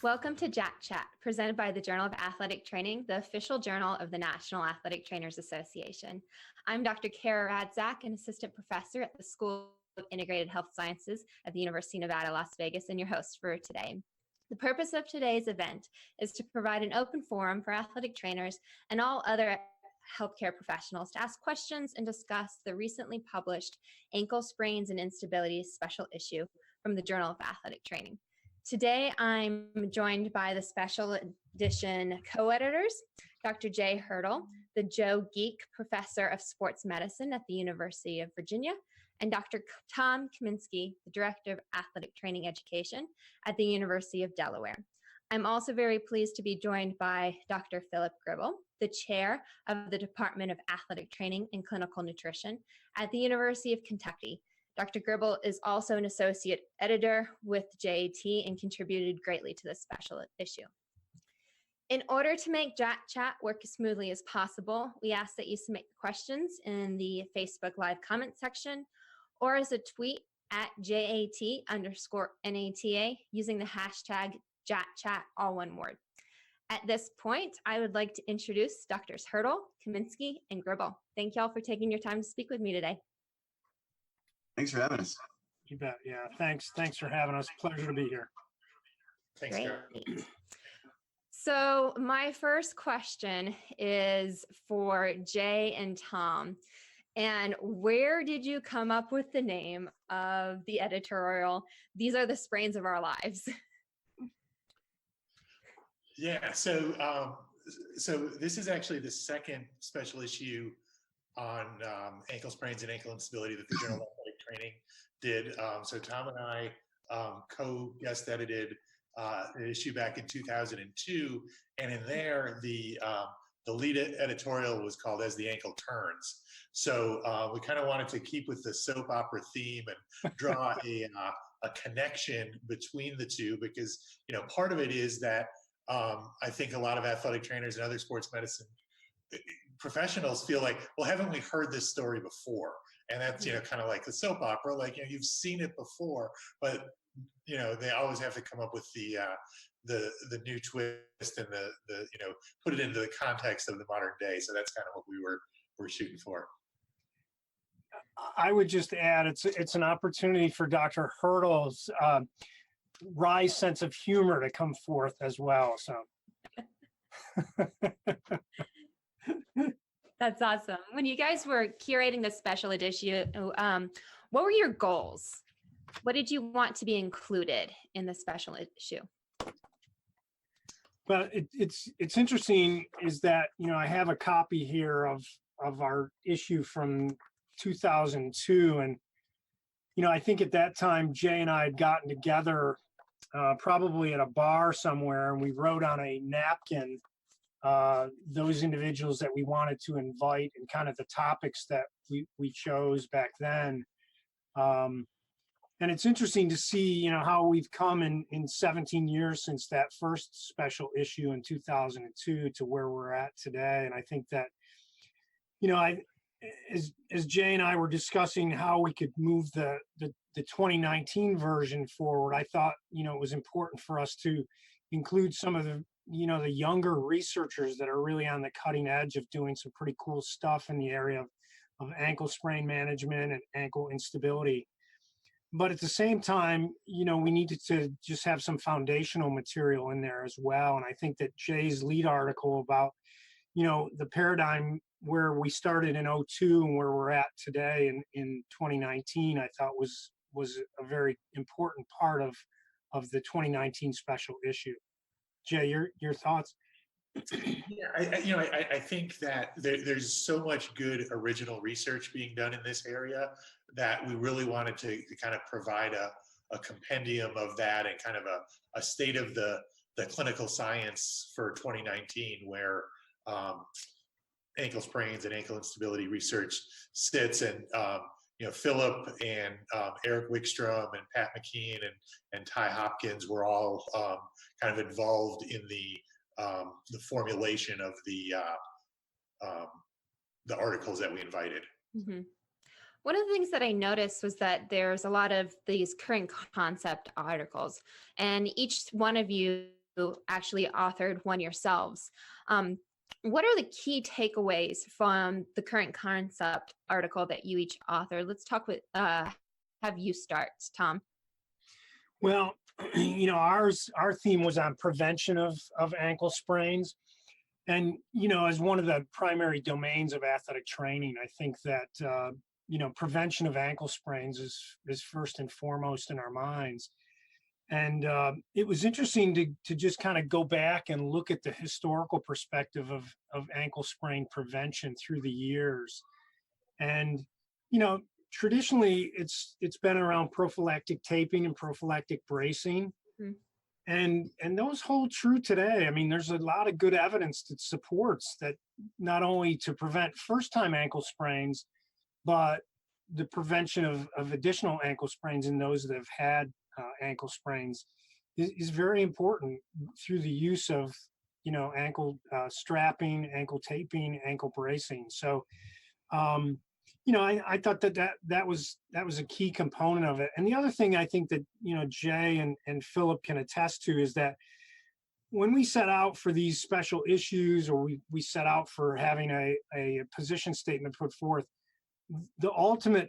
Welcome to JAT Chat, presented by the Journal of Athletic Training, the official journal of the National Athletic Trainers Association. I'm Dr. Kara Radzak, an assistant professor at the School of Integrated Health Sciences at the University of Nevada, Las Vegas, and your host for today. The purpose of today's event is to provide an open forum for athletic trainers and all other healthcare professionals to ask questions and discuss the recently published Ankle Sprains and Instability special issue from the Journal of Athletic Training. Today, I'm joined by the special edition co-editors, Dr. Jay Hertel, the Joe Geek Professor of Sports Medicine at the University of Virginia, and Dr. Tom Kaminski, the Director of Athletic Training Education at the University of Delaware. I'm also very pleased to be joined by Dr. Phillip Gribble, the Chair of the Department of Athletic Training and Clinical Nutrition at the University of Kentucky. Dr. Gribble is also an associate editor with JAT and contributed greatly to this special issue. In order to make JAT Chat work as smoothly as possible, we ask that you submit questions in the Facebook Live comment section or as a tweet at JAT_NATA using the hashtag JATChat, all one word. At this point, I would like to introduce Drs. Hertel, Kaminski, and Gribble. Thank you all for taking your time to speak with me today. Thanks for having us. You bet. Yeah. Thanks for having us. Pleasure to be here. Thanks, great. So my first question is for Jay and Tom. And where did you come up with the name of the editorial? These are the sprains of our lives. Yeah. So this is actually the second special issue on ankle sprains and ankle instability that the Journal of Athletic Training did. So Tom and I co-guest edited an issue back in 2002, and in there the lead editorial was called "As the Ankle Turns." So we kind of wanted to keep with the soap opera theme and draw a connection between the two, because part of it is that I think a lot of athletic trainers and other sports medicine professionals feel like, well, haven't we heard this story before? And that's, kind of like the soap opera, like, you've seen it before, but, they always have to come up with the new twist and the put it into the context of the modern day. So that's kind of what we're shooting for. I would just add, it's an opportunity for Dr. Hertel's wry sense of humor to come forth as well. So. That's awesome. When you guys were curating this special edition, what were your goals? What did you want to be included in the special issue? Well, it's interesting is that, I have a copy here of our issue from 2002. And, I think at that time, Jay and I had gotten together probably at a bar somewhere, and we wrote on a napkin those individuals that we wanted to invite and kind of the topics that we chose back then. And it's interesting to see, how we've come in 17 years since that first special issue in 2002 to where we're at today. And I think that, as Jay and I were discussing how we could move the 2019 version forward, I thought, it was important for us to include some of the younger researchers that are really on the cutting edge of doing some pretty cool stuff in the area of ankle sprain management and ankle instability. But at the same time, we needed to just have some foundational material in there as well. And I think that Jay's lead article about, the paradigm where we started in 2002 and where we're at today in 2019, I thought was a very important part of the 2019 special issue. Jay, your thoughts? Yeah, I think that there's so much good original research being done in this area that we really wanted to kind of provide a compendium of that and kind of a state of the clinical science for 2019, where ankle sprains and ankle instability research sits. And Philip and Eric Wickstrom and Pat McKean and Ty Hopkins were all kind of involved in the formulation of the articles that we invited. Mm-hmm. One of the things that I noticed was that there's a lot of these current concept articles, and each one of you actually authored one yourselves. What are the key takeaways from the current concept article that you each authored? Let's talk with, have you start, Tom. Well, our theme was on prevention of ankle sprains. And, as one of the primary domains of athletic training, I think that, prevention of ankle sprains is first and foremost in our minds. And it was interesting to just kind of go back and look at the historical perspective of ankle sprain prevention through the years. And, traditionally it's been around prophylactic taping and prophylactic bracing. Mm-hmm. And those hold true today. I mean, there's a lot of good evidence that supports that, not only to prevent first-time ankle sprains, but the prevention of additional ankle sprains in those that have had ankle sprains is very important through the use of, ankle strapping, ankle taping, ankle bracing. So, I thought that was a key component of it. And the other thing I think that, Jay and Phillip can attest to is that when we set out for these special issues, or we set out for having a position statement put forth, the ultimate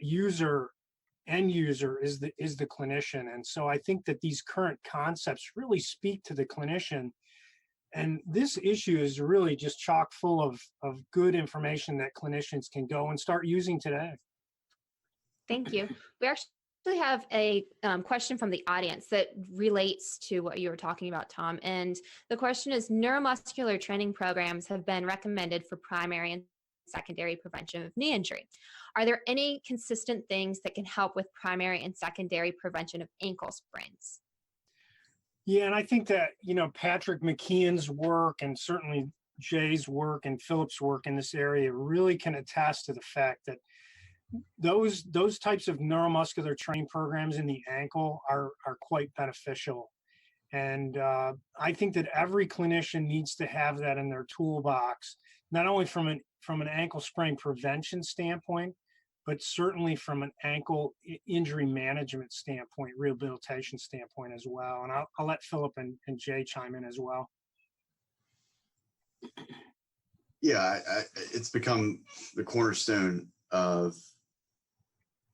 end user is the clinician. And so I think that these current concepts really speak to the clinician. And this issue is really just chock full of good information that clinicians can go and start using today. Thank you. We actually have a question from the audience that relates to what you were talking about, Tom. And the question is, neuromuscular training programs have been recommended for primary and secondary prevention of knee injury. Are there any consistent things that can help with primary and secondary prevention of ankle sprains? Yeah, and I think that, Patrick McKeon's work and certainly Jay's work and Philip's work in this area really can attest to the fact that those types of neuromuscular training programs in the ankle are quite beneficial. And I think that every clinician needs to have that in their toolbox, not only from an ankle sprain prevention standpoint, but certainly from an ankle injury management standpoint, rehabilitation standpoint as well. And I'll let Phillip and Jay chime in as well. Yeah, it's become the cornerstone of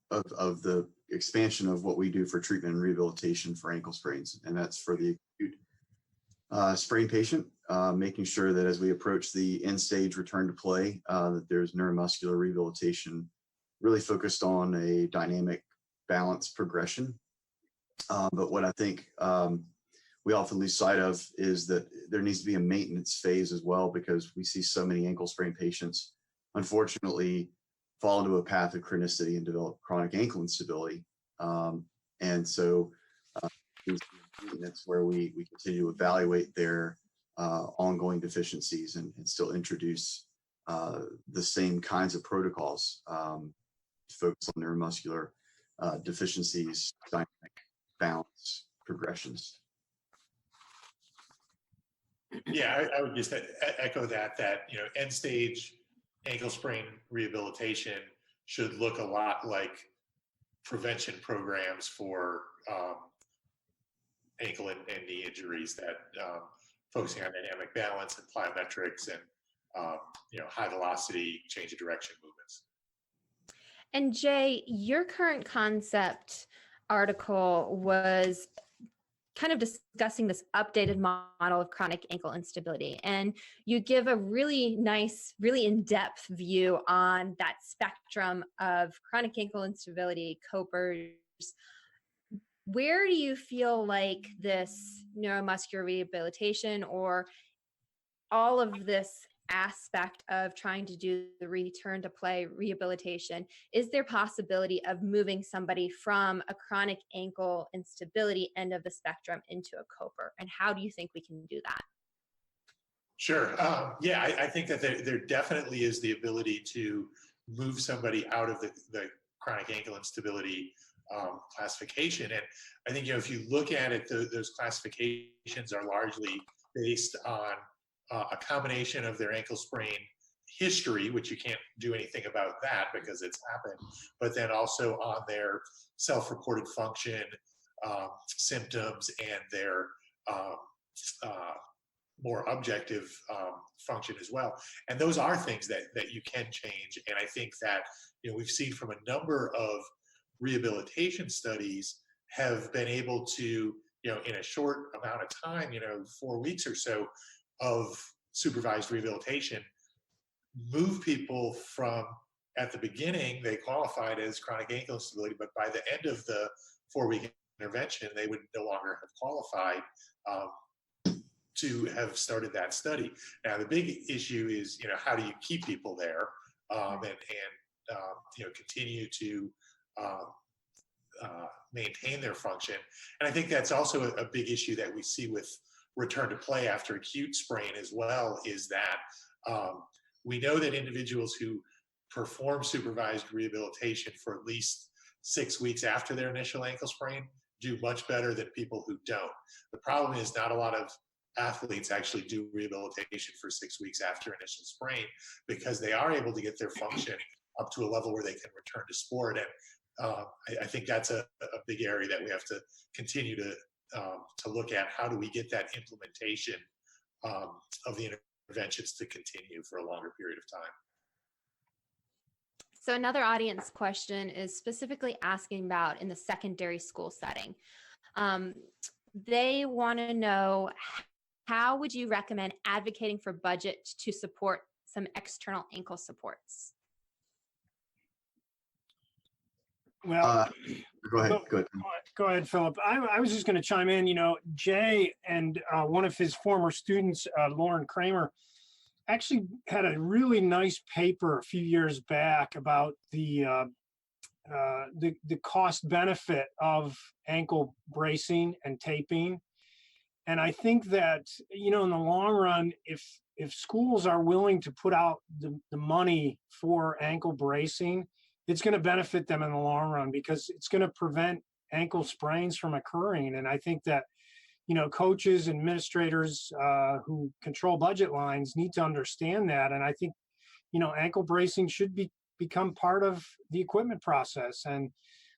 the expansion of what we do for treatment and rehabilitation for ankle sprains, and that's for the acute sprain patient, making sure that as we approach the end stage return to play, that there's neuromuscular rehabilitation really focused on a dynamic balance progression. But what I think we often lose sight of is that there needs to be a maintenance phase as well, because we see so many ankle sprain patients, unfortunately, fall into a path of chronicity and develop chronic ankle instability. And so maintenance where we continue to evaluate their ongoing deficiencies and still introduce the same kinds of protocols to focus on neuromuscular deficiencies, dynamic balance progressions. Yeah, I would just echo that end stage ankle sprain rehabilitation should look a lot like prevention programs for ankle and knee injuries, that focusing on dynamic balance and plyometrics and high velocity change of direction movements. And Jay, your current concept article was kind of discussing this updated model of chronic ankle instability. And you give a really nice, really in-depth view on that spectrum of chronic ankle instability, copers. Where do you feel like this neuromuscular rehabilitation, or all of this aspect of trying to do the return to play rehabilitation, is there possibility of moving somebody from a chronic ankle instability end of the spectrum into a coper? And how do you think we can do that? Sure. Yeah, I think that there definitely is the ability to move somebody out of the chronic ankle instability classification. And I think, if you look at it, those classifications are largely based on a combination of their ankle sprain history, which you can't do anything about that because it's happened, but then also on their self-reported function, symptoms, and their more objective function as well. And those are things that you can change. And I think that, we've seen from a number of rehabilitation studies have been able to, in a short amount of time, 4 weeks or so of supervised rehabilitation, move people from, at the beginning, they qualified as chronic ankle instability, but by the end of the 4-week intervention, they would no longer have qualified to have started that study. Now, the big issue is, how do you keep people there and continue to maintain their function? And I think that's also a big issue that we see with return to play after acute sprain as well, is that we know that individuals who perform supervised rehabilitation for at least 6 weeks after their initial ankle sprain do much better than people who don't. The problem is not a lot of athletes actually do rehabilitation for 6 weeks after initial sprain, because they are able to get their function up to a level where they can return to sport. And I think that's a big area that we have to continue to look at. How do we get that implementation of the interventions to continue for a longer period of time? So another audience question is specifically asking about in the secondary school setting. They want to know, how would you recommend advocating for budget to support some external ankle supports? Well, Go ahead. Go ahead, Phillip. I was just going to chime in. Jay and one of his former students, Lauren Kramer, actually had a really nice paper a few years back about the cost benefit of ankle bracing and taping. And I think that, in the long run, if schools are willing to put out the money for ankle bracing, it's going to benefit them in the long run, because it's going to prevent ankle sprains from occurring. And I think that, coaches, administrators who control budget lines need to understand that. And I think, ankle bracing should become part of the equipment process. And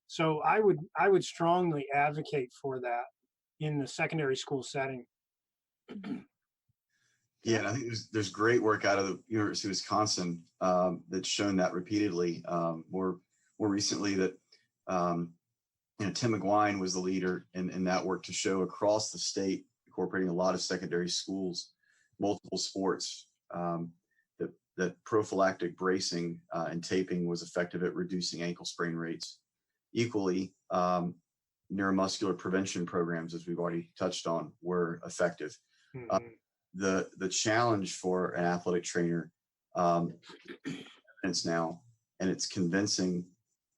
so I would strongly advocate for that in the secondary school setting. Yeah, and I think there's great work out of the University of Wisconsin that's shown that repeatedly. More recently, that Tim McGuine was the leader in that work to show across the state, incorporating a lot of secondary schools, multiple sports, that prophylactic bracing and taping was effective at reducing ankle sprain rates. Equally, neuromuscular prevention programs, as we've already touched on, were effective. Mm-hmm. The challenge for an athletic trainer is now, and it's convincing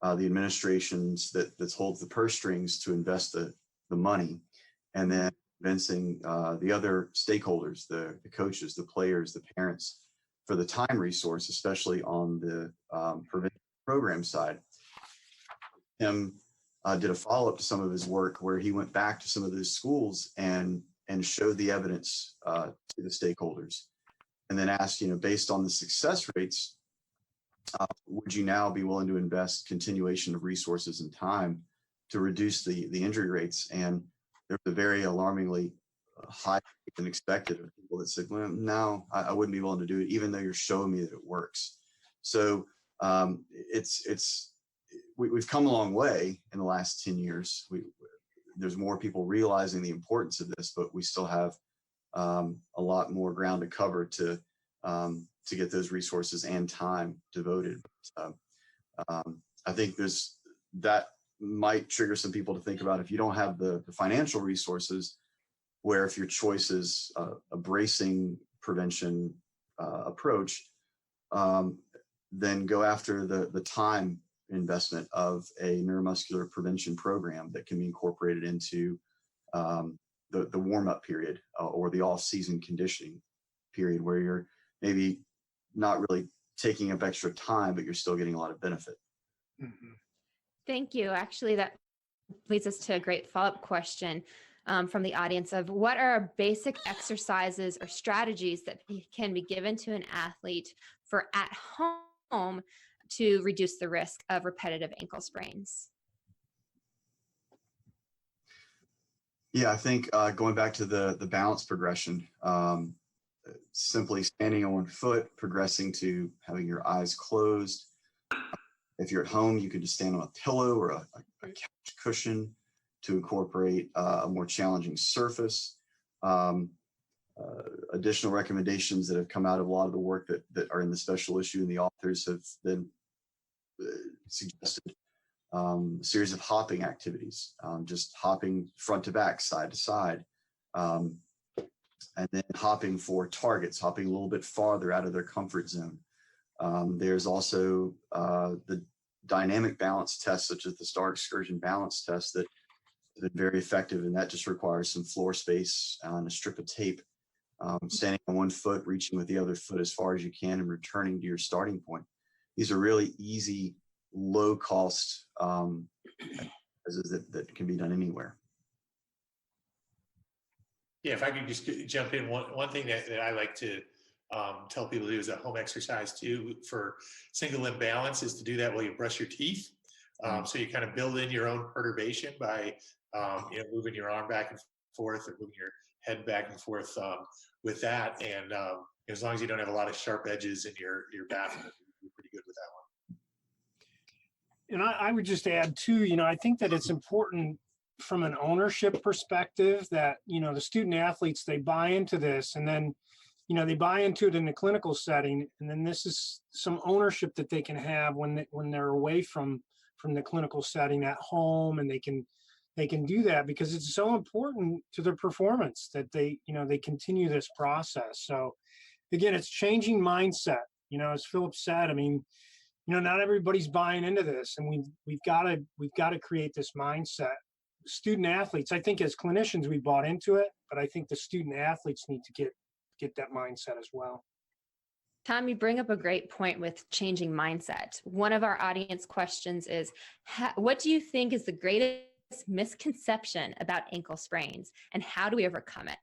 the administrations that holds the purse strings to invest the money, and then convincing the other stakeholders, the coaches, the players, the parents, for the time resource, especially on the prevention program side. Tim did a follow-up to some of his work where he went back to some of those schools and showed the evidence to the stakeholders, and then asked, based on the success rates, would you now be willing to invest continuation of resources and time to reduce the injury rates? And there was a very alarmingly high than expected of people that said, well, no, I wouldn't be willing to do it, even though you're showing me that it works. So we've come a long way in the last 10 years. There's more people realizing the importance of this, but we still have a lot more ground to cover to get those resources and time devoted. I think that might trigger some people to think about, if you don't have the financial resources, where if your choice is a bracing prevention approach, then go after the time investment of a neuromuscular prevention program that can be incorporated into the warm-up period or the off-season conditioning period, where you're maybe not really taking up extra time, but you're still getting a lot of benefit. Mm-hmm. Thank you. Actually, that leads us to a great follow-up question from the audience of, what are basic exercises or strategies that can be given to an athlete for at home to reduce the risk of repetitive ankle sprains? Yeah, I think going back to the balance progression, simply standing on one foot, progressing to having your eyes closed. If you're at home, you can just stand on a pillow or a couch cushion to incorporate a more challenging surface. Additional recommendations that have come out of a lot of the work that are in the special issue and the authors have been suggested a series of hopping activities, just hopping front to back, side to side, and then hopping for targets, hopping a little bit farther out of their comfort zone. There's also the dynamic balance tests, such as the Star Excursion balance test, that have been very effective, and that just requires some floor space and a strip of tape. Standing on one foot, reaching with the other foot as far as you can, and returning to your starting point. These are really easy, low-cost that can be done anywhere. Yeah, if I could just jump in, one thing that I like to tell people to do as a home exercise too for single limb balance is to do that while you brush your teeth. So you kind of build in your own perturbation by moving your arm back and forth or moving your head back and forth with that. And as long as you don't have a lot of sharp edges in your bathroom, you're pretty good with that one. And I would just add too, I think that it's important from an ownership perspective that, the student athletes, they buy into this, and then, they buy into it in the clinical setting. And then this is some ownership that they can have when they're away from the clinical setting at home, and they can do that because it's so important to their performance that they continue this process. So again, it's changing mindset, as Phillip said. I mean, not everybody's buying into this, and we've got to create this mindset. Student athletes, I think as clinicians, we bought into it, but I think the student athletes need to get that mindset as well. Tom, you bring up a great point with changing mindset. One of our audience questions is, what do you think is the greatest misconception about ankle sprains, and how do we overcome it?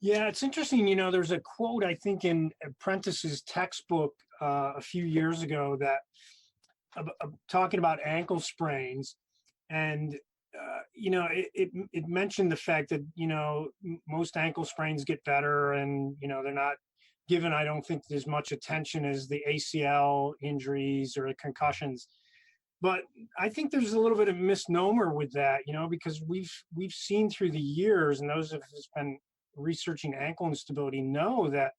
Yeah, it's interesting. There's a quote, I think, in Apprentice's textbook a few years ago that talking about ankle sprains, and it mentioned the fact that most ankle sprains get better, and they're not given, I don't think, as much attention as the ACL injuries or the concussions. But I think there's a little bit of misnomer with that, because we've seen through the years, and those of us who've been researching ankle instability know that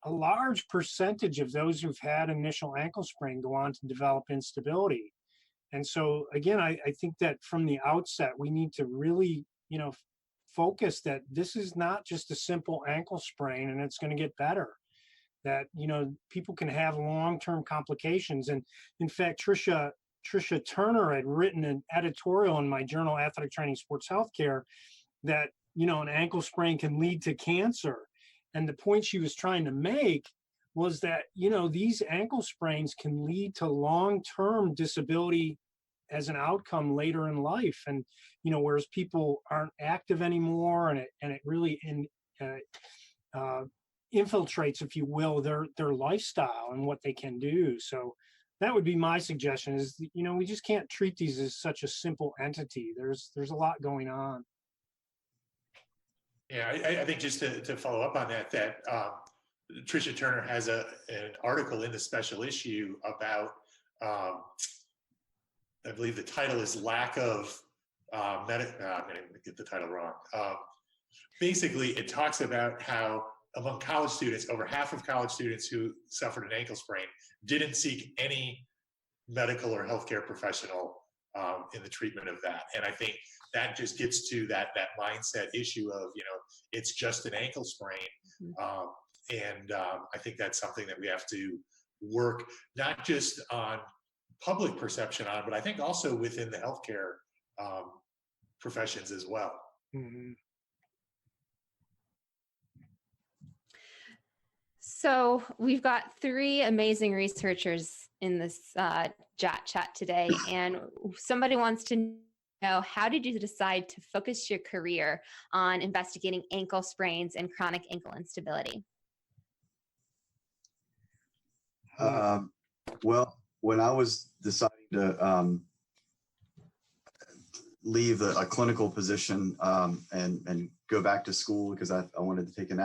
a large percentage of those who've had initial ankle sprain go on to develop instability. And so again, I think that from the outset, we need to really, focus that this is not just a simple ankle sprain and it's going to get better. That, people can have long-term complications. And in fact, Tricia Turner had written an editorial in my journal, Athletic Training Sports Healthcare, that, an ankle sprain can lead to cancer. And the point she was trying to make was that, these ankle sprains can lead to long-term disability as an outcome later in life. And, whereas people aren't active anymore, and it really infiltrates, if you will, their lifestyle and what they can do. So that would be my suggestion is, we just can't treat these as such a simple entity. There's a lot going on. Yeah, I think just to follow up on that Tricia Turner has an article in the special issue about, I believe the title is Lack of, I'm going to get the title wrong. Basically, it talks about how among college students, over half of college students who suffered an ankle sprain didn't seek any medical or healthcare professional in the treatment of that. And I think that just gets to that mindset issue of, it's just an ankle sprain. I think that's something that we have to work not just on public perception on, but I think also within the healthcare professions as well. Mm-hmm. So we've got 3 amazing researchers in this JAT chat today, and somebody wants to know, how did you decide to focus your career on investigating ankle sprains and chronic ankle instability? Well, when I was deciding to leave a clinical position and go back to school because I wanted to take an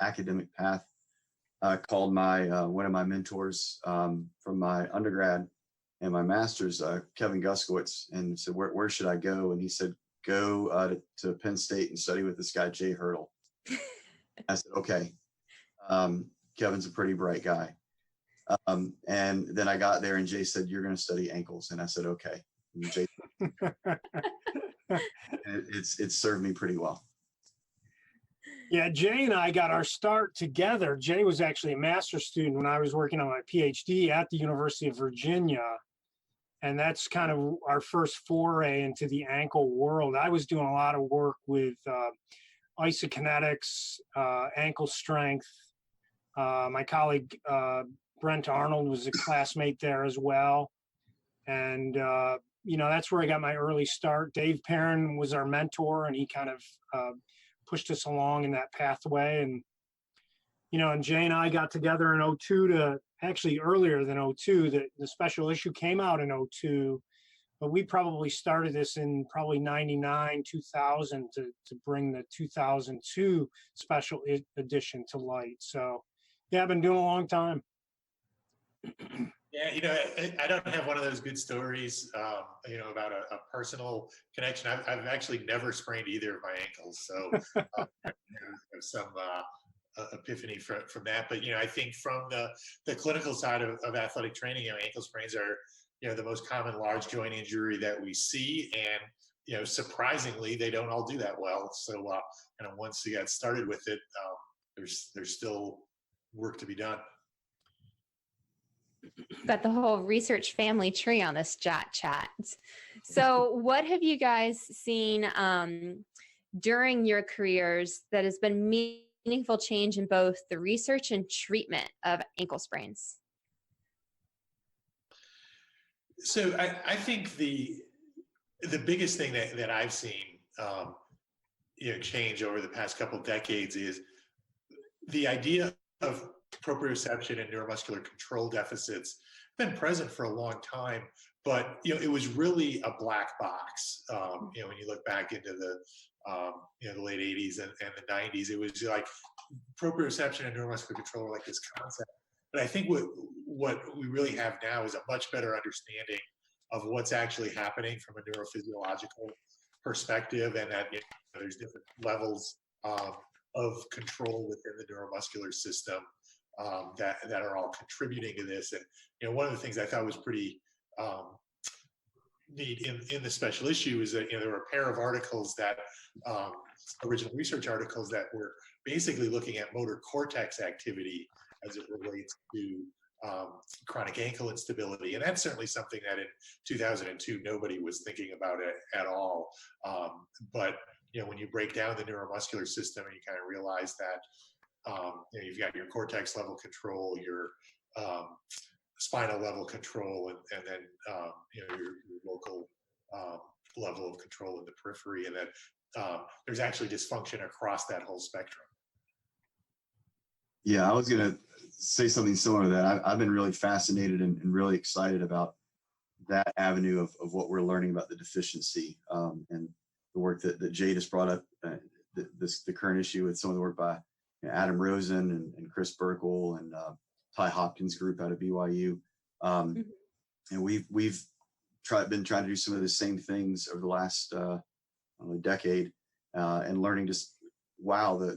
academic path. I called one of my mentors from my undergrad and my master's, Kevin Guskowitz, and said, where should I go? And he said, go to Penn State and study with this guy, Jay Hertel. I said, okay. Kevin's a pretty bright guy. And then I got there and Jay said, you're going to study ankles. And I said, okay. And Jay, it's served me pretty well. Yeah, Jay and I got our start together. Jay was actually a master's student when I was working on my PhD at the University of Virginia. And that's kind of our first foray into the ankle world. I was doing a lot of work with isokinetics, ankle strength. My colleague, Brent Arnold, was a classmate there as well. And, that's where I got my early start. Dave Perrin was our mentor, and he kind of pushed us along in that pathway. And, and Jay and I got together in 2002 actually earlier than 2002. The special issue came out in 2002, but we probably started this in probably 99, 2000 to bring the 2002 special edition to light. So, yeah, I've been doing a long time. Yeah, I don't have one of those good stories, about a personal connection. I've actually never sprained either of my ankles, so I have some epiphany from that. But I think from the clinical side of athletic training, ankle sprains are the most common large joint injury that we see, and surprisingly, they don't all do that well. So once you get started with it, there's still work to be done. Got the whole research family tree on this JAT chat. So what have you guys seen during your careers that has been meaningful change in both the research and treatment of ankle sprains? So I think the biggest thing that I've seen change over the past couple of decades is the idea of proprioception and neuromuscular control deficits been present for a long time, but it was really a black box. When you look back into the the late 80s and the 90s, it was like proprioception and neuromuscular control were like this concept. But I think what we really have now is a much better understanding of what's actually happening from a neurophysiological perspective, and that there's different levels of control within the neuromuscular system that are all contributing to this. And one of the things I thought was pretty neat in the special issue is that there were a pair of articles that original research articles that were basically looking at motor cortex activity as it relates to chronic ankle instability. And that's certainly something that in 2002 nobody was thinking about it at all. But when you break down the neuromuscular system, and you kind of realize that you've got your cortex level control, your spinal level control, and then your local level of control in the periphery, and that there's actually dysfunction across that whole spectrum. Yeah, I was going to say something similar to that. I've been really fascinated and really excited about that avenue of what we're learning about the deficiency and the work that Jay just brought up, the current issue with some of the work by Adam Rosen and Chris Burkle and Ty Hopkins' group out of BYU. And we've been trying to do some of the same things over the last decade and learning just, wow,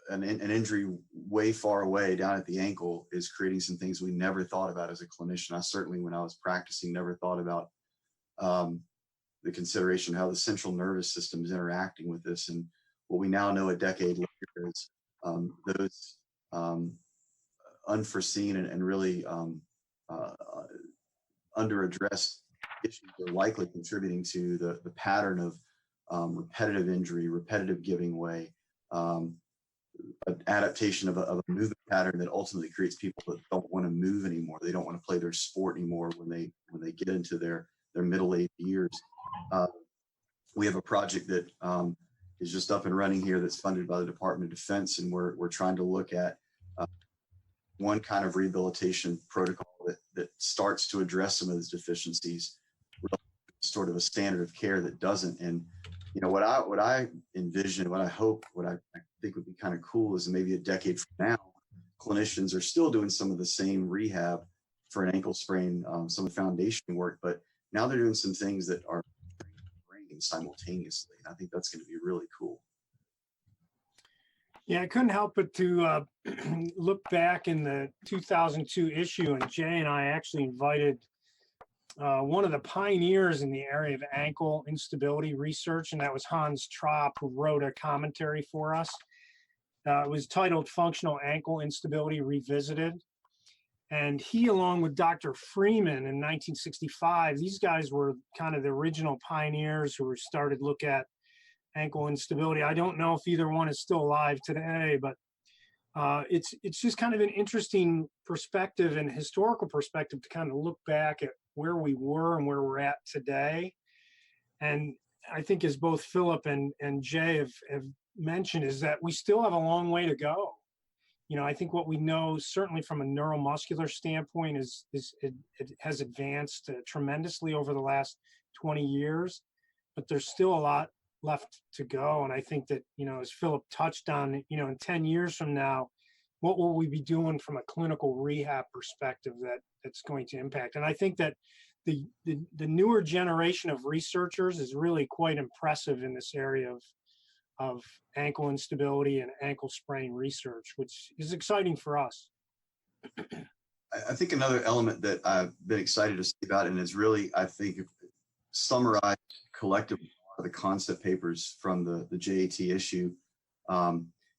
an injury way far away down at the ankle is creating some things we never thought about as a clinician. I certainly, when I was practicing, never thought about the consideration how the central nervous system is interacting with this. And what we now know a decade later is those unforeseen and really under-addressed issues are likely contributing to the pattern of repetitive injury, repetitive giving way, an adaptation of a movement pattern that ultimately creates people that don't want to move anymore. They don't want to play their sport anymore when they get into their middle-aged years. We have a project that is just up and running here that's funded by the Department of Defense, and we're trying to look at one kind of rehabilitation protocol that starts to address some of those deficiencies sort of a standard of care that doesn't. And what I envision, what I hope, what I think would be kind of cool is maybe a decade from now, clinicians are still doing some of the same rehab for an ankle sprain, some of the foundation work, but now they're doing some things that are brain simultaneously. And I think that's going to be really cool. Yeah, I couldn't help but to look back in the 2002 issue, and Jay and I actually invited one of the pioneers in the area of ankle instability research, and that was Hans Trapp, who wrote a commentary for us. It was titled Functional Ankle Instability Revisited. And he, along with Dr. Freeman in 1965, these guys were kind of the original pioneers who started to look at ankle instability. I don't know if either one is still alive today, but it's just kind of an interesting perspective and historical perspective to kind of look back at where we were and where we're at today. And I think, as both Phillip and Jay have mentioned, is that we still have a long way to go. I think what we know, certainly from a neuromuscular standpoint, is it has advanced tremendously over the last 20 years, but there's still a lot left to go. And I think that, as Phillip touched on, in 10 years from now, what will we be doing from a clinical rehab perspective that's going to impact? And I think that the newer generation of researchers is really quite impressive in this area of ankle instability and ankle sprain research, which is exciting for us. I think another element that I've been excited to see about, and is really, I think, summarized collectively the concept papers from the JAT issue.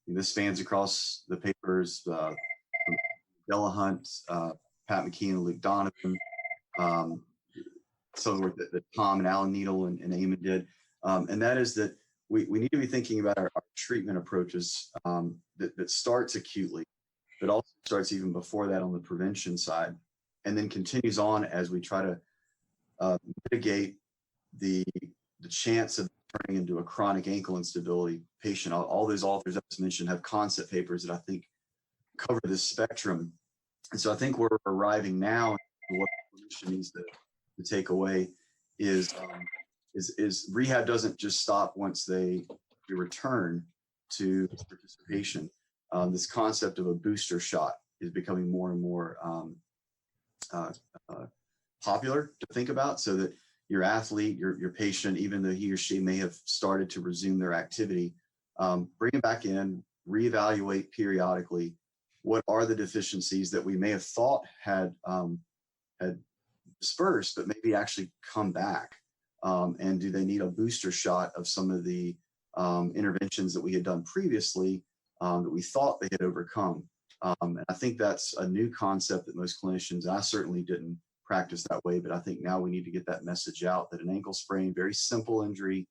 This spans across the papers, Delahunt, Pat McKeon, and Luke Donovan, some of the work that Tom and Alan Needle and Eamon did. And that is that we need to be thinking about our treatment approaches that starts acutely, but also starts even before that on the prevention side, and then continues on as we try to mitigate the chance of turning into a chronic ankle instability patient. All those authors I just mentioned have concept papers that I think cover this spectrum. And so I think we're arriving now, what the clinician needs to take away is rehab doesn't just stop once they return to participation. This concept of a booster shot is becoming more and more popular to think about, so that your athlete, your patient, even though he or she may have started to resume their activity, bring them back in, reevaluate periodically. What are the deficiencies that we may have thought had dispersed, but maybe actually come back? And do they need a booster shot of some of the interventions that we had done previously that we thought they had overcome? And I think that's a new concept that most clinicians, I certainly didn't practice that way, but I think now we need to get that message out that an ankle sprain, very simple injury,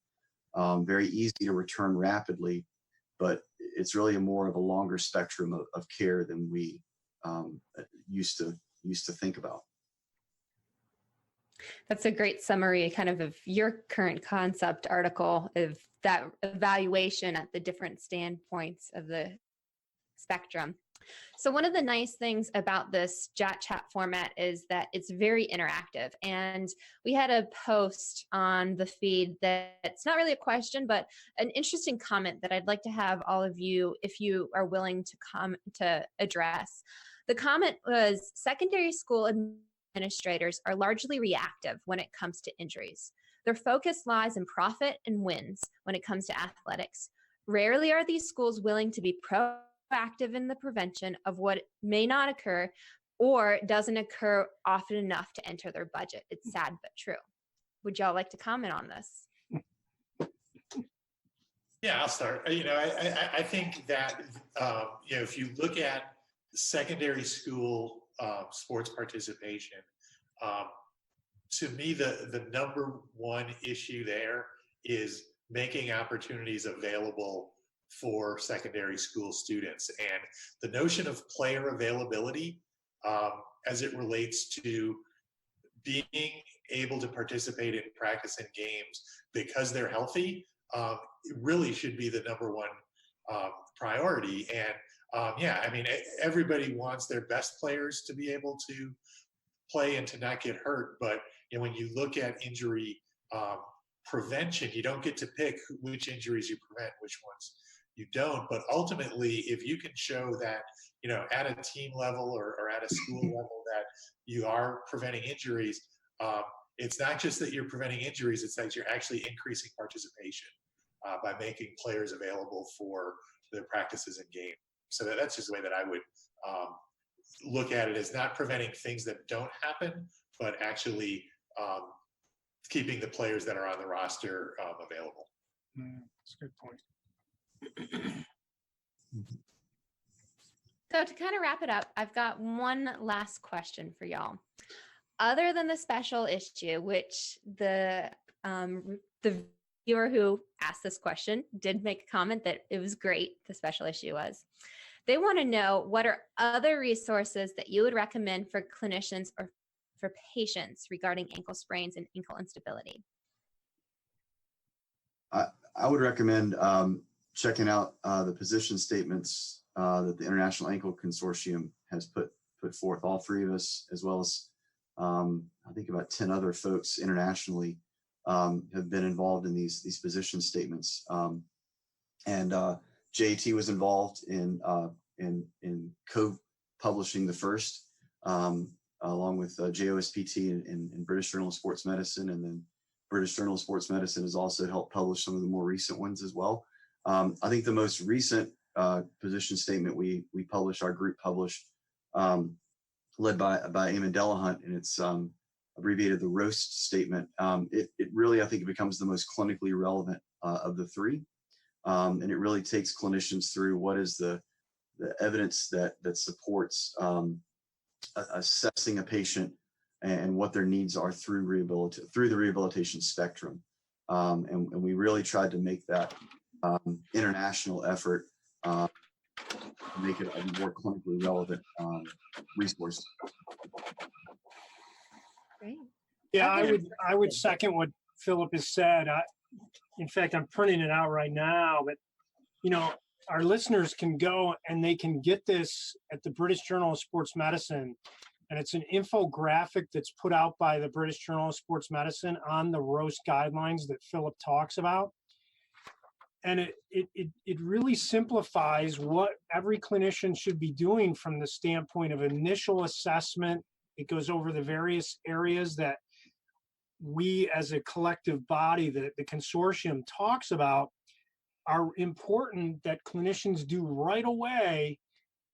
very easy to return rapidly, but it's really more of a longer spectrum of care than we used to think about. That's a great summary kind of your current concept article of that evaluation at the different standpoints of the spectrum. So one of the nice things about this JAT chat format is that it's very interactive. And we had a post on the feed that's not really a question, but an interesting comment that I'd like to have all of you, if you are willing to address. The comment was, secondary school administrators are largely reactive when it comes to injuries. Their focus lies in profit and wins when it comes to athletics. Rarely are these schools willing to be proactive in the prevention of what may not occur or doesn't occur often enough to enter their budget. It's sad but true. Would y'all like to comment on this? Yeah, I'll start. I think that if you look at secondary school sports participation, to me, the number one issue there is making opportunities available for secondary school students. And the notion of player availability as it relates to being able to participate in practice and games because they're healthy, it really should be the number one priority. And everybody wants their best players to be able to play and to not get hurt. But when you look at injury prevention, you don't get to pick which injuries you prevent, which ones you don't. But ultimately, if you can show that, at a team level or at a school level that you are preventing injuries, it's not just that you're preventing injuries, it's that you're actually increasing participation by making players available for their practices and games. So that's just the way that I would look at it, as not preventing things that don't happen, but actually keeping the players that are on the roster available. That's a good point. So to kind of wrap it up, I've got one last question for y'all. Other than the special issue, which the viewer who asked this question did make a comment that it was great, the special issue was, they want to know, what are other resources that you would recommend for clinicians or for patients regarding ankle sprains and ankle instability? I would recommend checking out the position statements that the International Ankle Consortium has put forth. All three of us, as well as I think about 10 other folks internationally, have been involved in these position statements. And JAT was involved in co-publishing the first, along with JOSPT and British Journal of Sports Medicine, and then British Journal of Sports Medicine has also helped publish some of the more recent ones as well. I think the most recent position statement we published, our group published, led by Eamon Delahunt, and it's abbreviated the ROAST statement. It really, I think, it becomes the most clinically relevant of the three, and it really takes clinicians through what is the evidence that supports assessing a patient and what their needs are through the rehabilitation spectrum. And we really tried to make that international effort to make it a more clinically relevant resource. Great. Yeah, Okay. I would second what Phillip has said. In fact, I'm printing it out right now, but our listeners can go and they can get this at the British Journal of Sports Medicine. And it's an infographic that's put out by the British Journal of Sports Medicine on the ROAST guidelines that Phillip talks about. And it really simplifies what every clinician should be doing from the standpoint of initial assessment. It goes over the various areas that we as a collective body, the consortium, talks about are important that clinicians do right away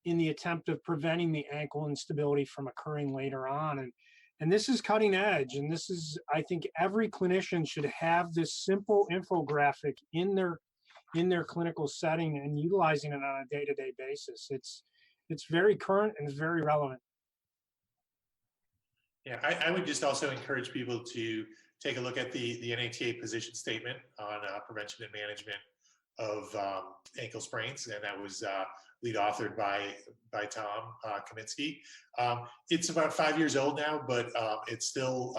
in the attempt of preventing the ankle instability from occurring later on. And this is cutting edge. And this is, I think every clinician should have this simple infographic in their clinical setting and utilizing it on a day-to-day basis. It's very current and it's very relevant. Yeah, I would just also encourage people to take a look at the NATA position statement on prevention and management of ankle sprains, and that was lead authored by Tom Kaminski. It's about 5 years old now, but it's still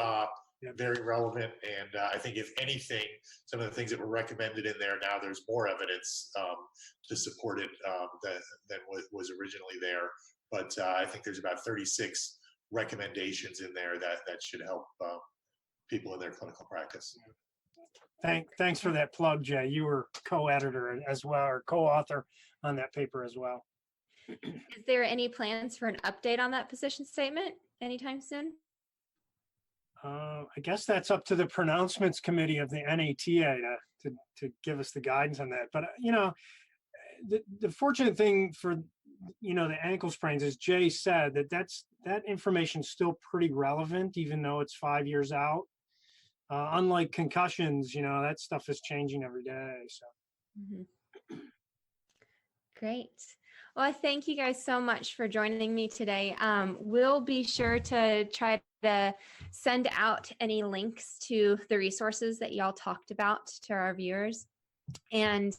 very relevant. And I think, if anything, some of the things that were recommended in there, now there's more evidence to support it than what was originally there. But I think there's about 36 recommendations in there that should help people in their clinical practice. Thanks for that plug, Jay. You were co-editor as well, or co-author on that paper as well. Is there any plans for an update on that position statement anytime soon? I guess that's up to the pronouncements committee of the NATA to give us the guidance on that. But the fortunate thing for the ankle sprains, as Jay said, that information's still pretty relevant, even though it's 5 years out. Unlike concussions, that stuff is changing every day. So. Mm-hmm. Great. Well, thank you guys so much for joining me today. We'll be sure to try to send out any links to the resources that y'all talked about to our viewers. And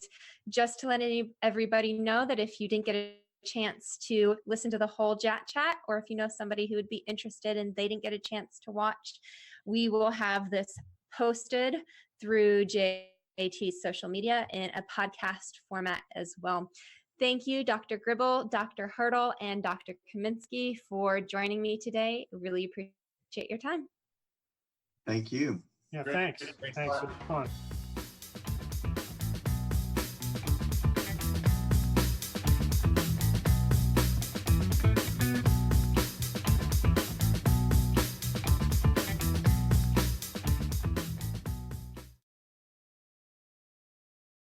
just to let everybody know that if you didn't get a chance to listen to the whole JAT chat, or if you know somebody who would be interested and they didn't get a chance to watch, we will have this posted through JAT's social media in a podcast format as well. Thank you, Dr. Gribble, Dr. Hertel, and Dr. Kaminski for joining me today. Really appreciate your time. Thank you. Yeah, Great. thanks. Thanks a Thanks. lot. It was fun.